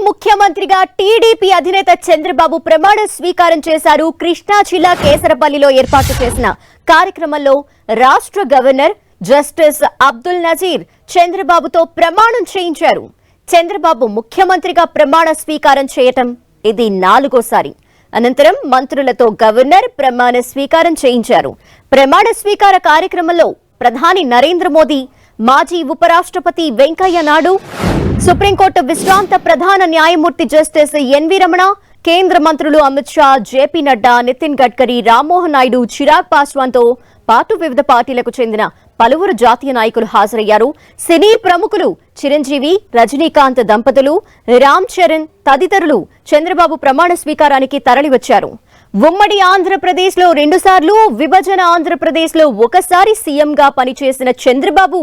ముఖ్యమంత్రిగా టీడీపీ అధినేత చంద్రబాబు ప్రమాణ స్వీకారం చేశారు. కృష్ణా జిల్లా కేసరపల్లిలో ఏర్పాటు చేసిన కార్యక్రమంలో రాష్ట్ర గవర్నర్ జస్టిస్ అబ్దుల్ నజీర్ చంద్రబాబుతో ప్రమాణం చేయించారు. చంద్రబాబు ముఖ్యమంత్రిగా ప్రమాణ స్వీకారం చేయటం ఇది 4వ సారి. అనంతరం మంత్రులతో గవర్నర్ ప్రమాణ స్వీకారం చేయించారు. ప్రమాణ స్వీకార కార్యక్రమంలో ప్రధాని నరేంద్ర మోదీ, మాజీ ఉపరాష్ట్రపతి వెంకయ్య నాయుడు, సుప్రీంకోర్టు విశ్రాంత ప్రధాన న్యాయమూర్తి జస్టిస్ ఎన్వి రమణ, కేంద్ర మంత్రులు అమిత్ షా, జేపీ నడ్డా, నితిన్ గడ్కరీ, రామ్మోహన్ నాయుడు, చిరాగ్ పాస్వాన్తో పాటు వివిధ పార్టీలకు చెందిన పలువురు జాతీయ నాయకులు హాజరయ్యారు. సినీ ప్రముఖులు చిరంజీవి, రజనీకాంత్ దంపతులు, రామ్ చరణ్ తదితరులు చంద్రబాబు ప్రమాణ స్వీకారానికి తరలివచ్చారు. ఉమ్మడి ఆంధ్రప్రదేశ్ లో 2 సార్లు, విభజన ఆంధ్రప్రదేశ్ లో 1 సారి సీఎంగా పనిచేసిన చంద్రబాబు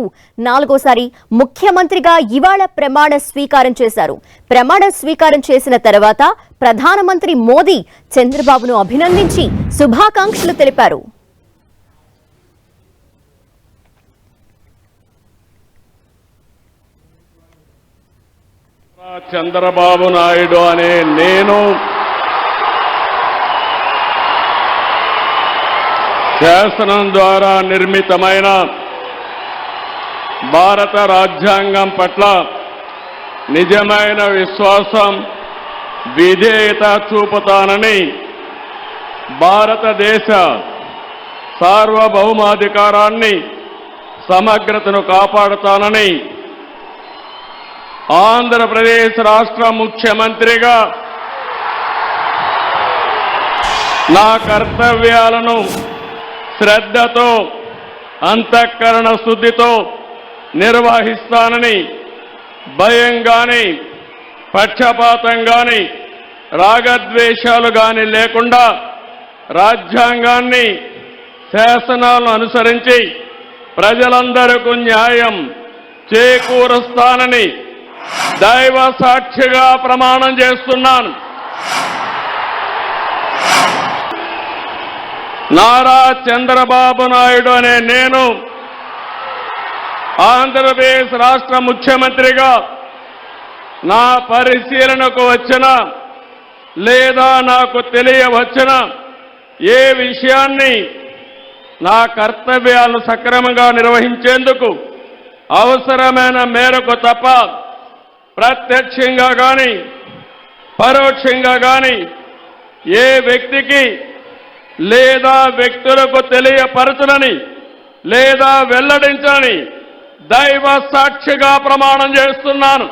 4వ సారి ముఖ్యమంత్రిగా ఇవాళ ప్రమాణ స్వీకారం చేశారు. ప్రమాణ స్వీకారం చేసిన తర్వాత ప్రధానమంత్రి మోదీ చంద్రబాబును అభినందించి శుభాకాంక్షలు తెలిపారు. చంద్రబాబు నాయుడు అనే నేను శాసనం ద్వారా నిర్మితమైన భారత రాజ్యాంగం పట్ల నిజమైన విశ్వాసం, విధేయత చూపుతానని, భారతదేశ సార్వభౌమాధికారాన్ని, సమగ్రతను కాపాడుతానని, ఆంధ్రప్రదేశ్ రాష్ట్ర ముఖ్యమంత్రిగా నా కర్తవ్యాలను శ్రద్ధతో, అంతఃకరణ శుద్ధితో నిర్వహిస్తానని, భయం గాని, పక్షపాతం గాని, రాగద్వేషాలు గాని లేకుండా రాజ్యాంగాన్ని, శాసనాలను అనుసరించి ప్రజలందరికీ న్యాయం చేకూరుస్తానని దైవ సాక్షిగా ప్రమాణం చేస్తున్నాను. నారా చంద్రబాబు నాయుడు అనే నేను ఆంధ్రప్రదేశ్ రాష్ట్ర ముఖ్యమంత్రిగా నా పరిశీలనకు వచ్చిన లేదా నాకు తెలియవచ్చిన ఏ విషయాన్ని నా కర్తవ్యాలను సక్రమంగా నిర్వహించేందుకు అవసరమైన మేరకు తప్ప ప్రత్యక్షంగా కానీ పరోక్షంగా కానీ ఏ వ్యక్తికి లేదా వ్యక్తులకు తెలియపరచనని లేదా వెల్లడించని దైవ సాక్షిగా ప్రమాణం చేస్తున్నాను.